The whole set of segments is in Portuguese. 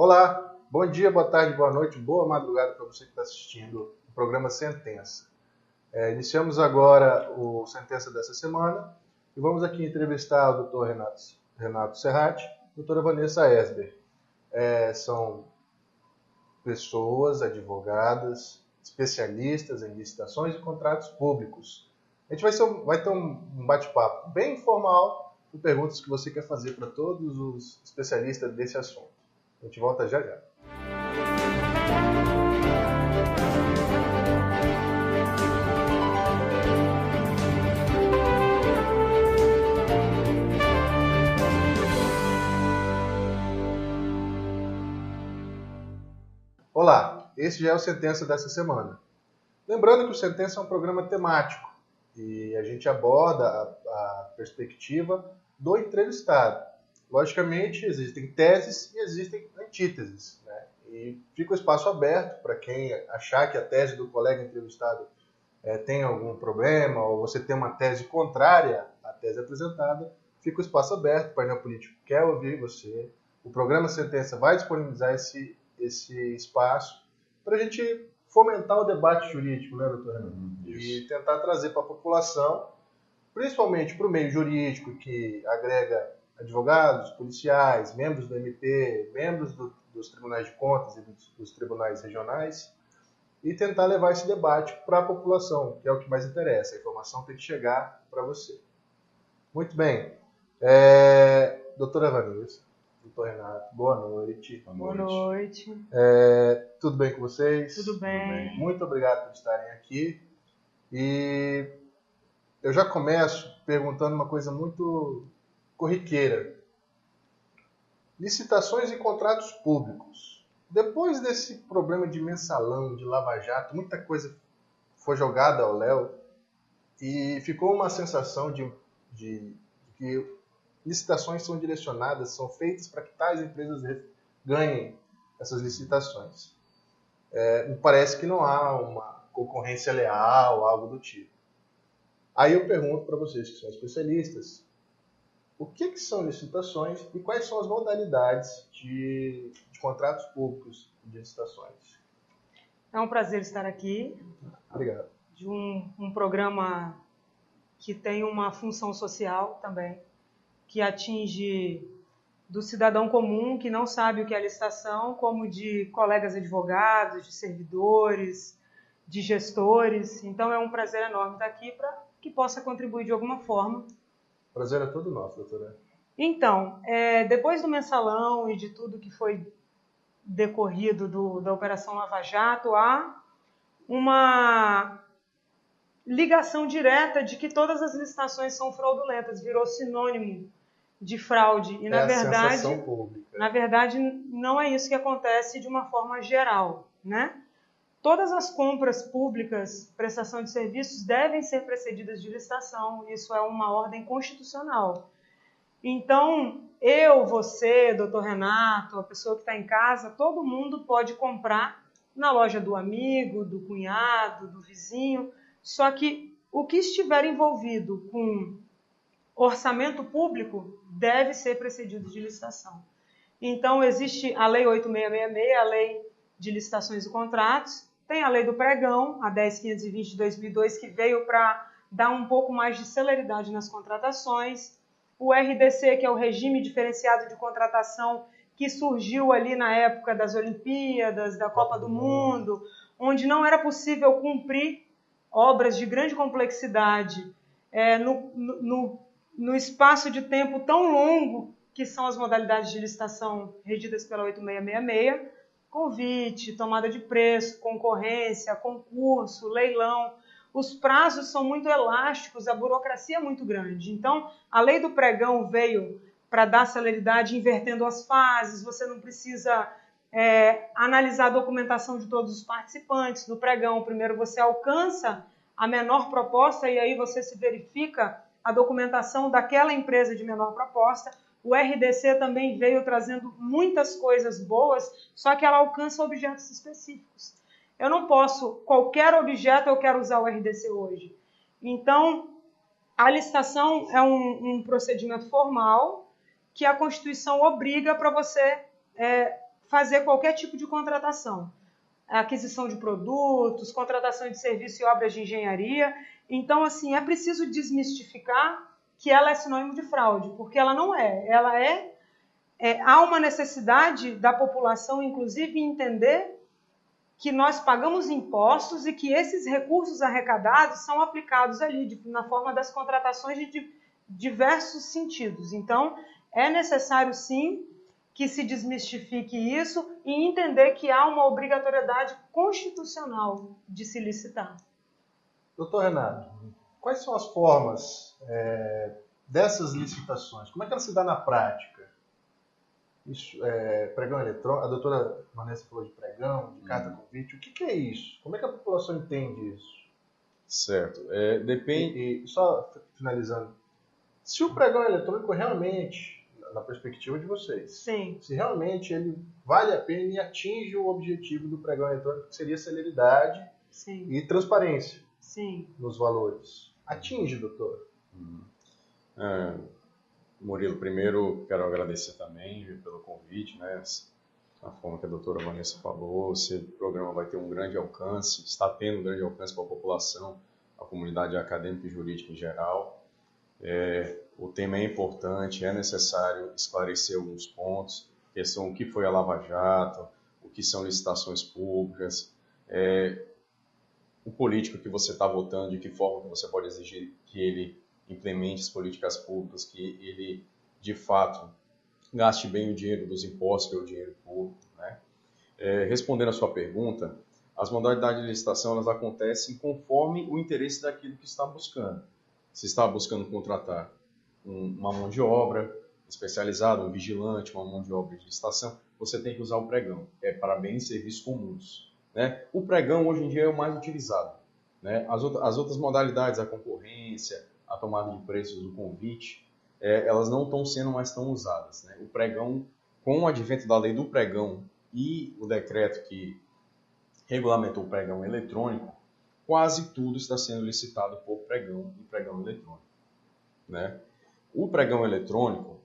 Olá, bom dia, boa tarde, boa noite, boa madrugada para você que está assistindo o programa Sentença. Iniciamos agora o Sentença dessa semana e vamos aqui entrevistar o Dr. Renato Serrati e a doutora Vanessa Esber. São pessoas, advogadas, especialistas em licitações e contratos públicos. A gente vai ter um bate-papo bem informal com perguntas que você quer fazer para todos os especialistas desse assunto. A gente volta já já. Olá, esse já é o Sentença dessa semana. Lembrando que o Sentença é um programa temático e a gente aborda a perspectiva do entrevistado. Logicamente, existem teses e existem antíteses, né? E fica o espaço aberto para quem achar que a tese do colega entrevistado tem algum problema ou você tem uma tese contrária à tese apresentada, fica o espaço aberto, o painel político quer ouvir você. O programa Sentença vai disponibilizar esse espaço para a gente fomentar o debate jurídico, né, doutor Renato? E tentar trazer para a população, principalmente para o meio jurídico, que agrega advogados, policiais, membros do MP, membros dos tribunais de contas e dos tribunais regionais, e tentar levar esse debate para a população, que é o que mais interessa. A informação tem que chegar para você. Muito bem. Doutora Vanessa, doutor Renato, boa noite. Boa noite. Tudo bem com vocês? Tudo bem. Muito obrigado por estarem aqui. E eu já começo perguntando uma coisa muito corriqueira. Licitações e contratos públicos. Depois desse problema de mensalão, de lava-jato, muita coisa foi jogada ao léu e ficou uma sensação de que licitações são direcionadas, são feitas para que tais empresas ganhem essas licitações. Me parece que não há uma concorrência leal, algo do tipo. Aí eu pergunto para vocês que são especialistas, o que são licitações e quais são as modalidades de contratos públicos de licitações? É um prazer estar aqui. Obrigado. De um programa que tem uma função social também, que atinge do cidadão comum que não sabe o que é licitação, como de colegas advogados, de servidores, de gestores. Então é um prazer enorme estar aqui para que possa contribuir de alguma forma. O prazer é todo nosso, doutora. Então, depois do mensalão e de tudo que foi decorrido da Operação Lava Jato, há uma ligação direta de que todas as licitações são fraudulentas, virou sinônimo de fraude. E, a sensação pública. Na verdade, não é isso que acontece de uma forma geral, né? Todas as compras públicas, prestação de serviços, devem ser precedidas de licitação. Isso é uma ordem constitucional. Então, eu, você, doutor Renato, a pessoa que está em casa, todo mundo pode comprar na loja do amigo, do cunhado, do vizinho. Só que o que estiver envolvido com orçamento público deve ser precedido de licitação. Então, existe a Lei 8666, a Lei de Licitações e Contratos, tem a Lei do Pregão, a 10.520 de 2002, que veio para dar um pouco mais de celeridade nas contratações. O RDC, que é o Regime Diferenciado de Contratação, que surgiu ali na época das Olimpíadas, da Copa do Mundo, onde não era possível cumprir obras de grande complexidade no espaço de tempo tão longo que são as modalidades de licitação regidas pela 8666, convite, tomada de preço, concorrência, concurso, leilão. Os prazos são muito elásticos, a burocracia é muito grande. Então, a lei do pregão veio para dar celeridade invertendo as fases, você não precisa analisar a documentação de todos os participantes do pregão. Primeiro você alcança a menor proposta e aí você se verifica a documentação daquela empresa de menor proposta. O RDC também veio trazendo muitas coisas boas, só que ela alcança objetos específicos. Eu não posso, qualquer objeto eu quero usar o RDC hoje. Então, a licitação é um procedimento formal que a Constituição obriga para você fazer qualquer tipo de contratação. Aquisição de produtos, contratação de serviço e obras de engenharia. Então, assim, é preciso desmistificar que ela é sinônimo de fraude, porque ela não é. Ela há uma necessidade da população, inclusive, entender que nós pagamos impostos e que esses recursos arrecadados são aplicados ali na forma das contratações de diversos sentidos. Então, é necessário, sim, que se desmistifique isso e entender que há uma obrigatoriedade constitucional de se licitar. Doutor Renato, quais são as formas dessas licitações? Como é que ela se dá na prática? Isso, pregão eletrônico, a doutora Vanessa falou de pregão, de carta convite. O que é isso? Como é que a população entende isso? Certo. Depende. E só finalizando, se o pregão eletrônico realmente, na perspectiva de vocês, sim, se realmente ele vale a pena e atinge o objetivo do pregão eletrônico, que seria celeridade, sim, e transparência, sim, nos valores. Atinge, doutor? Murilo, primeiro quero agradecer também pelo convite, né? A forma que a doutora Vanessa falou, esse programa vai ter um grande alcance, está tendo um grande alcance para a população, a comunidade acadêmica e jurídica em geral. O tema é importante, é necessário esclarecer alguns pontos, que são o que foi a Lava Jato, o que são licitações públicas, o político que você está votando, de que forma que você pode exigir que ele implemente as políticas públicas, que ele, de fato, gaste bem o dinheiro dos impostos, que é o dinheiro público, né? Respondendo a sua pergunta, as modalidades de licitação elas acontecem conforme o interesse daquilo que está buscando. Se está buscando contratar uma mão de obra especializada, um vigilante, uma mão de obra de licitação, você tem que usar o pregão. É para bens e serviços comuns, né? O pregão hoje em dia é o mais utilizado, né? As outras modalidades, a concorrência, a tomada de preços do convite, elas não estão sendo mais tão usadas, né? O pregão, com o advento da lei do pregão e o decreto que regulamentou o pregão eletrônico, quase tudo está sendo licitado por pregão e pregão eletrônico, né? O pregão eletrônico,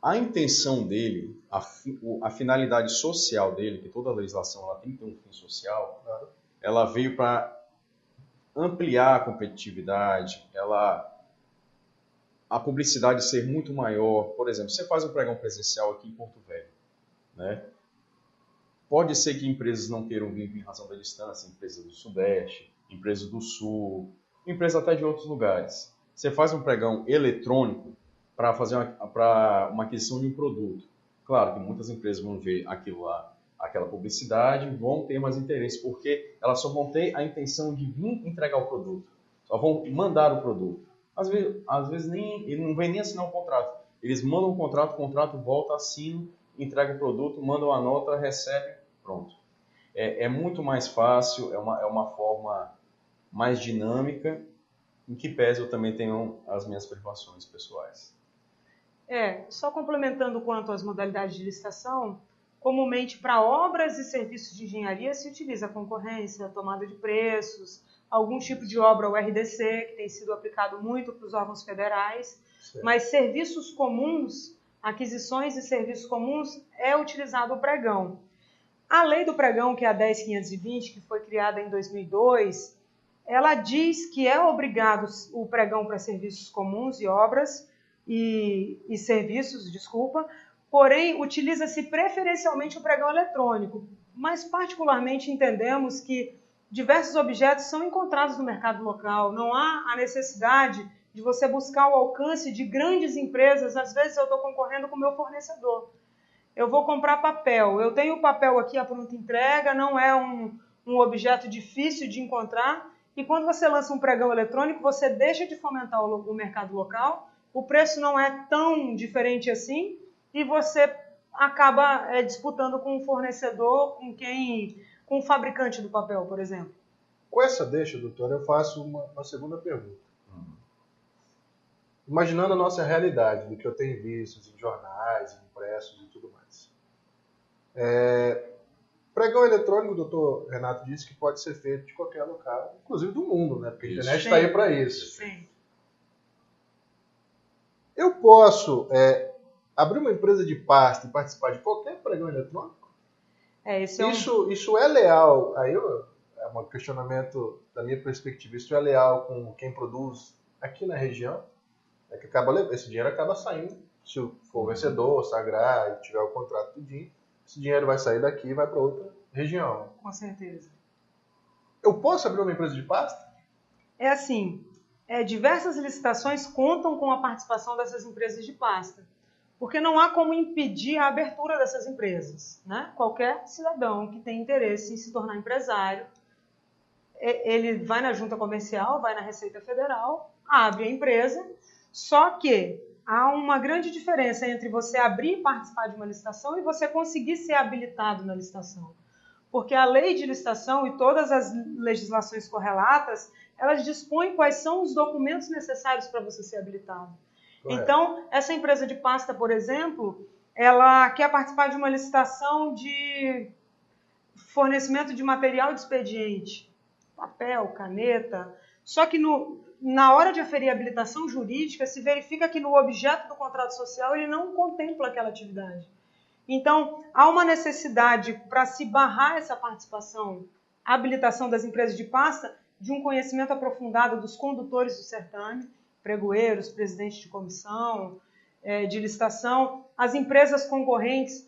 a intenção dele, a finalidade social dele, que toda legislação ela tem que ter um fim social, claro, ela veio para ampliar a competitividade, a publicidade ser muito maior. Por exemplo, você faz um pregão presencial aqui em Porto Velho, né? Pode ser que empresas não queiram vir em razão da distância, empresas do Sudeste, empresas do Sul, empresas até de outros lugares. Você faz um pregão eletrônico para fazer uma aquisição de um produto. Claro que muitas empresas vão ver aquilo lá, aquela publicidade, vão ter mais interesse, porque elas só vão ter a intenção de vir entregar o produto, só vão mandar o produto. Às vezes ele não vem nem assinar um contrato, eles mandam um contrato, o contrato volta, assina, entrega o produto, mandam a nota, recebe, pronto. É muito mais fácil, é uma forma mais dinâmica, em que pese eu também tenho as minhas preocupações pessoais. Só complementando quanto às modalidades de licitação, comumente para obras e serviços de engenharia se utiliza a concorrência, a tomada de preços, algum tipo de obra, o RDC, que tem sido aplicado muito para os órgãos federais, certo. Mas serviços comuns, aquisições e serviços comuns, é utilizado o pregão. A lei do pregão, que é a 10.520, que foi criada em 2002, ela diz que é obrigado o pregão para serviços comuns e obras e serviços, porém utiliza-se preferencialmente o pregão eletrônico, mas particularmente entendemos que diversos objetos são encontrados no mercado local, não há a necessidade de você buscar o alcance de grandes empresas. Às vezes eu estou concorrendo com o meu fornecedor, eu vou comprar papel, eu tenho o papel aqui à pronta entrega, não é um objeto difícil de encontrar, e quando você lança um pregão eletrônico, você deixa de fomentar o mercado local, o preço não é tão diferente assim, e você acaba disputando com o fornecedor, com o fabricante do papel, por exemplo. Com essa deixa, doutor, eu faço uma segunda pergunta. Imaginando a nossa realidade, do que eu tenho visto em jornais, impressos e tudo mais. Pregão eletrônico, o doutor Renato disse que pode ser feito de qualquer local, inclusive do mundo, né? Porque a internet está aí para isso. Sim. Eu posso abrir uma empresa de pasta e participar de qualquer pregão eletrônico, isso é leal? Aí é um questionamento da minha perspectiva. Isso é leal com quem produz aqui na região? É que esse dinheiro acaba saindo. Se for vencedor, sagrar e tiver o contrato tudinho, esse dinheiro vai sair daqui e vai para outra região. Com certeza. Eu posso abrir uma empresa de pasta? É assim, diversas licitações contam com a participação dessas empresas de pasta, porque não há como impedir a abertura dessas empresas, né? Qualquer cidadão que tem interesse em se tornar empresário, ele vai na junta comercial, vai na Receita Federal, abre a empresa, só que há uma grande diferença entre você abrir e participar de uma licitação e você conseguir ser habilitado na licitação. Porque a lei de licitação e todas as legislações correlatas, elas dispõem quais são os documentos necessários para você ser habilitado. Correto. Então, essa empresa de pasta, por exemplo, ela quer participar de uma licitação de fornecimento de material de expediente, papel, caneta, só que na hora de aferir a habilitação jurídica, se verifica que no objeto do contrato social ele não contempla aquela atividade. Então, há uma necessidade para se barrar essa participação, a habilitação das empresas de pasta, de um conhecimento aprofundado dos condutores do certame, pregoeiros, presidentes de comissão, de licitação, as empresas concorrentes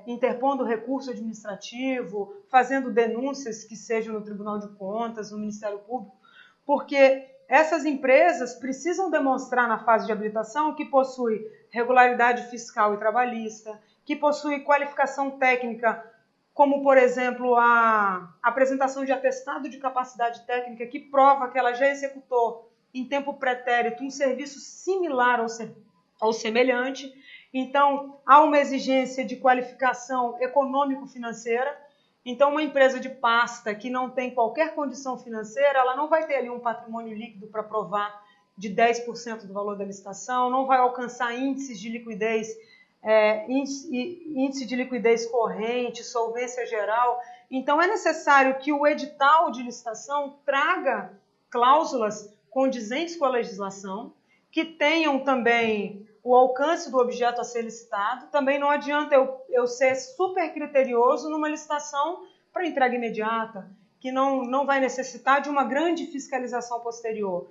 interpondo recurso administrativo, fazendo denúncias que sejam no Tribunal de Contas, no Ministério Público, porque essas empresas precisam demonstrar na fase de habilitação que possui regularidade fiscal e trabalhista, que possui qualificação técnica, como, por exemplo, a apresentação de atestado de capacidade técnica que prova que ela já executou em tempo pretérito um serviço similar ou semelhante. Então, há uma exigência de qualificação econômico-financeira. Então, uma empresa de pasta que não tem qualquer condição financeira, ela não vai ter ali um patrimônio líquido para provar de 10% do valor da licitação, não vai alcançar índices de liquidez, índice de liquidez corrente, solvência geral. Então, é necessário que o edital de licitação traga cláusulas condizentes com a legislação, que tenham também o alcance do objeto a ser licitado. Também não adianta eu ser super criterioso numa licitação para entrega imediata, que não vai necessitar de uma grande fiscalização posterior.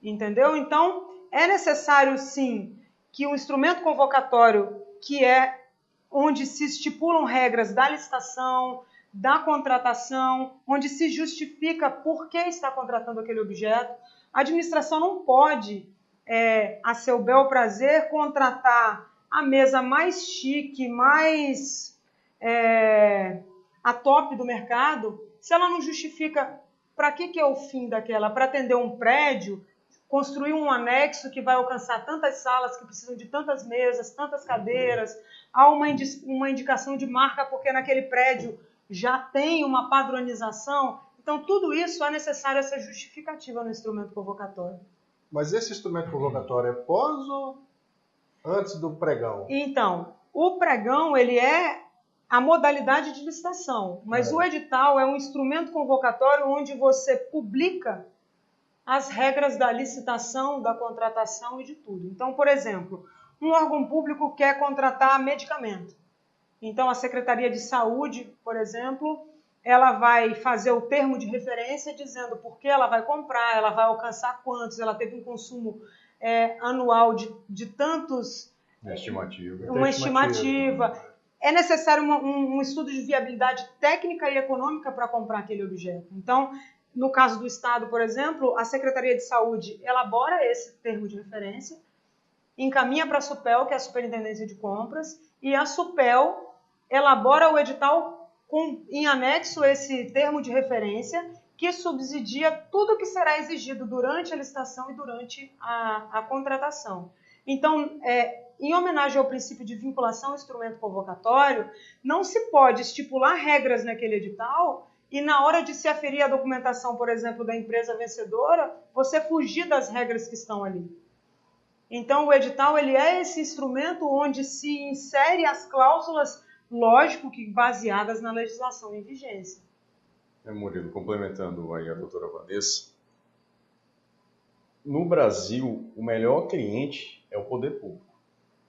Entendeu? Então, é necessário, sim, que o instrumento convocatório, que é onde se estipulam regras da licitação, da contratação, onde se justifica por que está contratando aquele objeto, a administração não pode, a seu bel prazer, contratar a mesa mais chique, mais a top do mercado, se ela não justifica para que é o fim daquela, para atender um prédio, construir um anexo que vai alcançar tantas salas que precisam de tantas mesas, tantas cadeiras, há uma indicação de marca porque naquele prédio já tem uma padronização. Então, tudo isso é necessário essa justificativa no instrumento convocatório. Mas esse instrumento convocatório é pós ou antes do pregão? Então, o pregão ele é a modalidade de licitação, mas o edital é um instrumento convocatório onde você publica as regras da licitação, da contratação e de tudo. Então, por exemplo, um órgão público quer contratar medicamento. Então, a Secretaria de Saúde, por exemplo, ela vai fazer o termo de referência dizendo por que ela vai comprar, ela vai alcançar quantos, ela teve um consumo anual de tantos... Uma estimativa. É necessário um estudo de viabilidade técnica e econômica para comprar aquele objeto. Então, no caso do Estado, por exemplo, a Secretaria de Saúde elabora esse termo de referência, encaminha para a SUPEL, que é a Superintendência de Compras, e a SUPEL elabora o edital em anexo esse termo de referência, que subsidia tudo que será exigido durante a licitação e durante a contratação. Então, em homenagem ao princípio de vinculação ao instrumento convocatório, não se pode estipular regras naquele edital e na hora de se aferir a documentação, por exemplo, da empresa vencedora, você fugir das regras que estão ali. Então, o edital ele é esse instrumento onde se insere as cláusulas, lógico que baseadas na legislação em vigência. Murilo, complementando aí a doutora Vanessa, no Brasil, o melhor cliente é o poder público.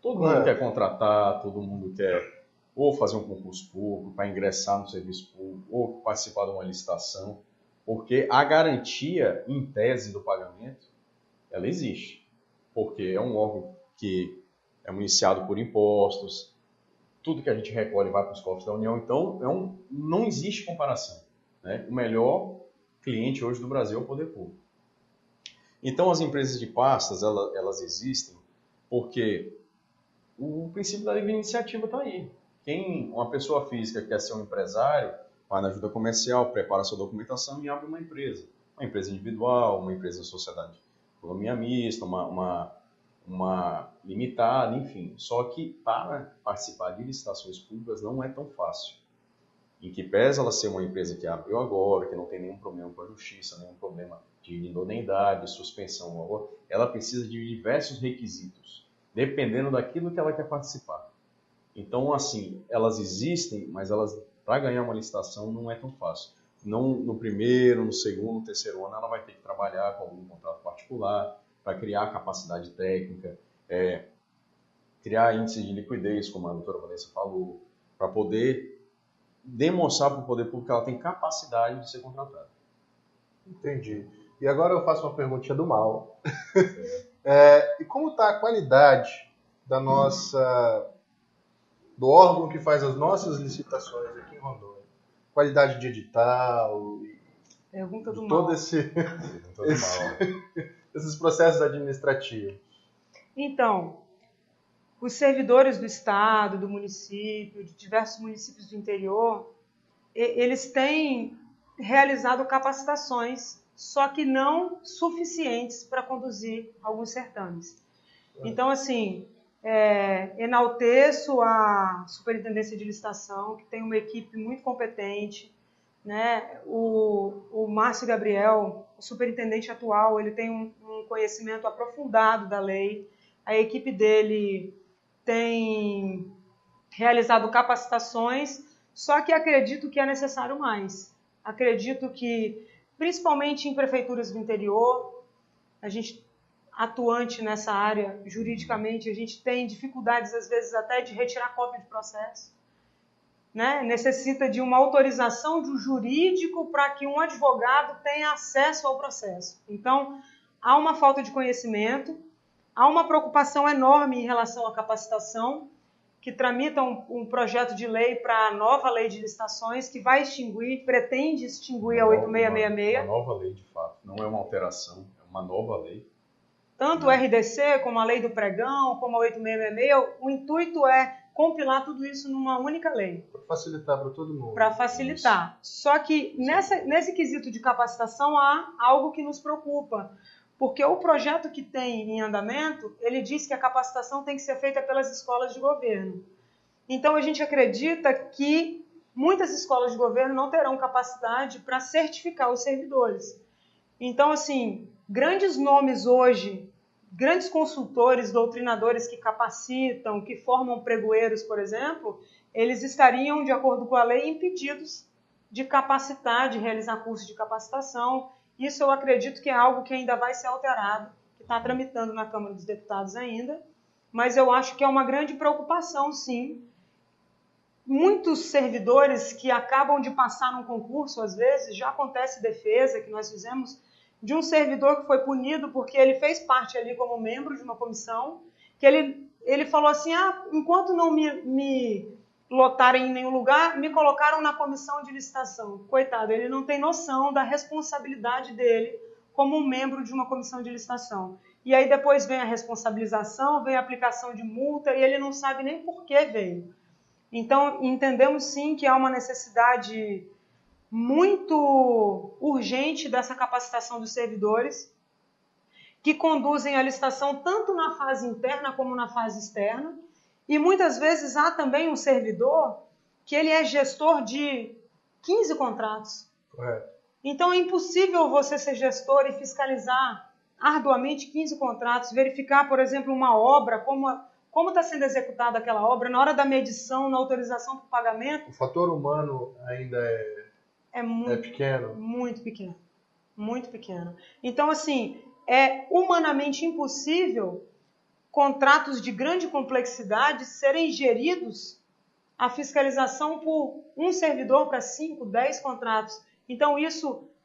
Todo mundo quer contratar, todo mundo quer ou fazer um concurso público, para ingressar no serviço público, ou participar de uma licitação, porque a garantia, em tese, do pagamento, ela existe. Porque é um órgão que é municiado por impostos, tudo que a gente recolhe vai para os cofres da União, então não existe comparação, né? O melhor cliente hoje do Brasil é o poder público. Então, as empresas de pastas, elas existem porque o princípio da livre iniciativa está aí. Uma pessoa física quer ser um empresário, vai na ajuda comercial, prepara sua documentação e abre uma empresa. Uma empresa individual, uma empresa de sociedade de economia mista, uma limitada, enfim. Só que para participar de licitações públicas não é tão fácil. Em que pese ela ser uma empresa que abriu agora, que não tem nenhum problema com a justiça, nenhum problema de idoneidade, suspensão, ela precisa de diversos requisitos, dependendo daquilo que ela quer participar. Então, assim, elas existem, mas para ganhar uma licitação não é tão fácil. Não, no primeiro, no segundo, no terceiro ano, ela vai ter que trabalhar com algum contrato particular, para criar capacidade técnica, criar índices de liquidez, como a doutora Vanessa falou, para poder demonstrar para o poder público que ela tem capacidade de ser contratada. Entendi. E agora eu faço uma perguntinha do mal. E como está a qualidade do órgão que faz as nossas licitações aqui em Rondônia? Qualidade de edital, Pergunta do todo mal. esses processos administrativos. Então, os servidores do Estado, do município, de diversos municípios do interior, eles têm realizado capacitações, só que não suficientes para conduzir alguns certames. Então, assim, enalteço a Superintendência de Licitação, que tem uma equipe muito competente, né? O Márcio Gabriel, o superintendente atual, ele tem um conhecimento aprofundado da lei. A equipe dele tem realizado capacitações, só que acredito que é necessário mais. Acredito que, principalmente em prefeituras do interior, a gente atuante nessa área juridicamente, a gente tem dificuldades, às vezes, até de retirar cópia de processo. Né? Necessita de uma autorização de um jurídico para que um advogado tenha acesso ao processo. Então, há uma falta de conhecimento, há uma preocupação enorme em relação à capacitação, que tramita um projeto de lei para a nova lei de licitações, que vai pretende extinguir a 8666. Uma nova lei, de fato, não é uma alteração, é uma nova lei. Tanto o RDC, como a lei do pregão, como a 8666, o intuito é compilar tudo isso numa única lei. Para facilitar para todo mundo. Para facilitar. Isso. Só que nesse quesito de capacitação há algo que nos preocupa. Porque o projeto que tem em andamento, ele diz que a capacitação tem que ser feita pelas escolas de governo. Então a gente acredita que muitas escolas de governo não terão capacidade para certificar os servidores. Então, assim, grandes nomes hoje, grandes consultores, doutrinadores que capacitam, que formam pregoeiros, por exemplo, eles estariam, de acordo com a lei, impedidos de capacitar, de realizar cursos de capacitação. Isso eu acredito que é algo que ainda vai ser alterado, que está tramitando na Câmara dos Deputados ainda, mas eu acho que é uma grande preocupação, sim. Muitos servidores que acabam de passar num concurso, às vezes, já acontece defesa que nós fizemos, de um servidor que foi punido porque ele fez parte ali como membro de uma comissão, que ele falou assim, enquanto não me lotarem em nenhum lugar, me colocaram na comissão de licitação. Coitado, ele não tem noção da responsabilidade dele como um membro de uma comissão de licitação. E aí depois vem a responsabilização, vem a aplicação de multa e ele não sabe nem por que veio. Então, entendemos sim que há uma necessidade muito urgente dessa capacitação dos servidores que conduzem a licitação tanto na fase interna como na fase externa. E muitas vezes há também um servidor que ele é gestor de 15 contratos. Correto. Então é impossível você ser gestor e fiscalizar arduamente 15 contratos, verificar, por exemplo, uma obra, como está sendo executada aquela obra, na hora da medição, na autorização para o pagamento. O fator humano ainda é pequeno? Muito pequeno. Muito pequeno. Então, assim, é humanamente impossível contratos de grande complexidade serem geridos a fiscalização por um servidor para 5, 10 contratos. Então,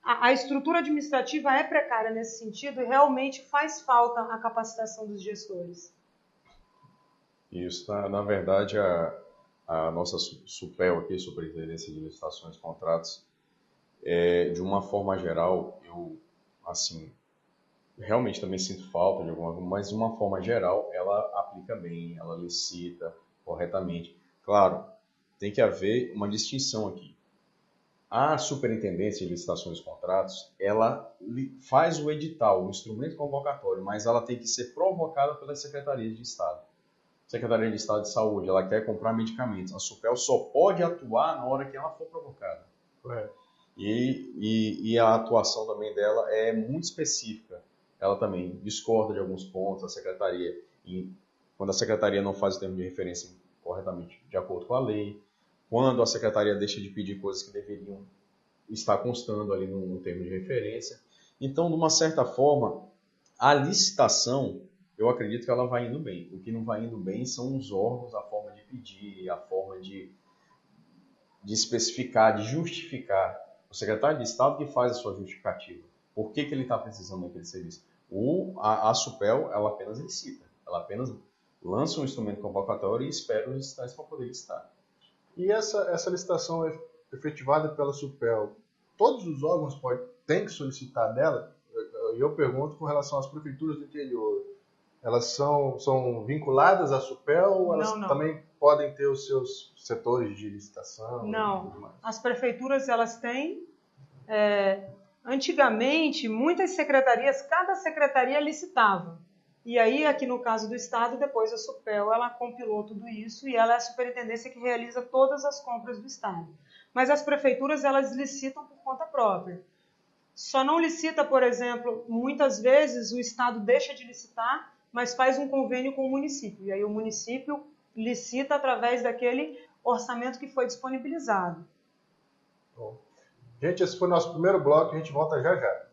a estrutura administrativa é precária nesse sentido e realmente faz falta a capacitação dos gestores. Isso, na verdade, a nossa SUPEL aqui, Superintendência de Licitações e Contratos, de uma forma geral, eu, assim, realmente também sinto falta de alguma coisa, mas de uma forma geral, ela aplica bem, ela licita corretamente. Claro, tem que haver uma distinção aqui. A Superintendência de Licitações e Contratos, ela faz o edital, o instrumento convocatório, mas ela tem que ser provocada pela Secretaria de Estado. Secretaria de Estado de Saúde, ela quer comprar medicamentos. A SUPEL só pode atuar na hora que ela for provocada. E a atuação também dela é muito específica. Ela também discorda de alguns pontos, a Secretaria, quando a Secretaria não faz o termo de referência corretamente de acordo com a lei, quando a Secretaria deixa de pedir coisas que deveriam estar constando ali no termo de referência. Então, de uma certa forma, a licitação, eu acredito que ela vai indo bem. O que não vai indo bem são os órgãos, a forma de pedir, a forma de especificar, de justificar. O secretário de Estado que faz a sua justificativa. Por que ele está precisando daquele serviço? A SUPEL, ela apenas licita. Ela apenas lança um instrumento convocatório e espera os licitantes para poder licitar. E essa licitação efetivada pela SUPEL, todos os órgãos têm que solicitar dela? E eu pergunto com relação às prefeituras do interior. Elas são vinculadas à SUPEL ou elas também podem ter os seus setores de licitação? Não, as prefeituras elas têm. Antigamente, muitas secretarias, cada secretaria licitava. E aí, aqui no caso do Estado, depois a SUPEL, ela compilou tudo isso e ela é a superintendência que realiza todas as compras do Estado. Mas as prefeituras, elas licitam por conta própria. Só não licita, por exemplo, muitas vezes o Estado deixa de licitar, mas faz um convênio com o município. E aí o município licita através daquele orçamento que foi disponibilizado. Bom. Gente, esse foi o nosso primeiro bloco, a gente volta já já.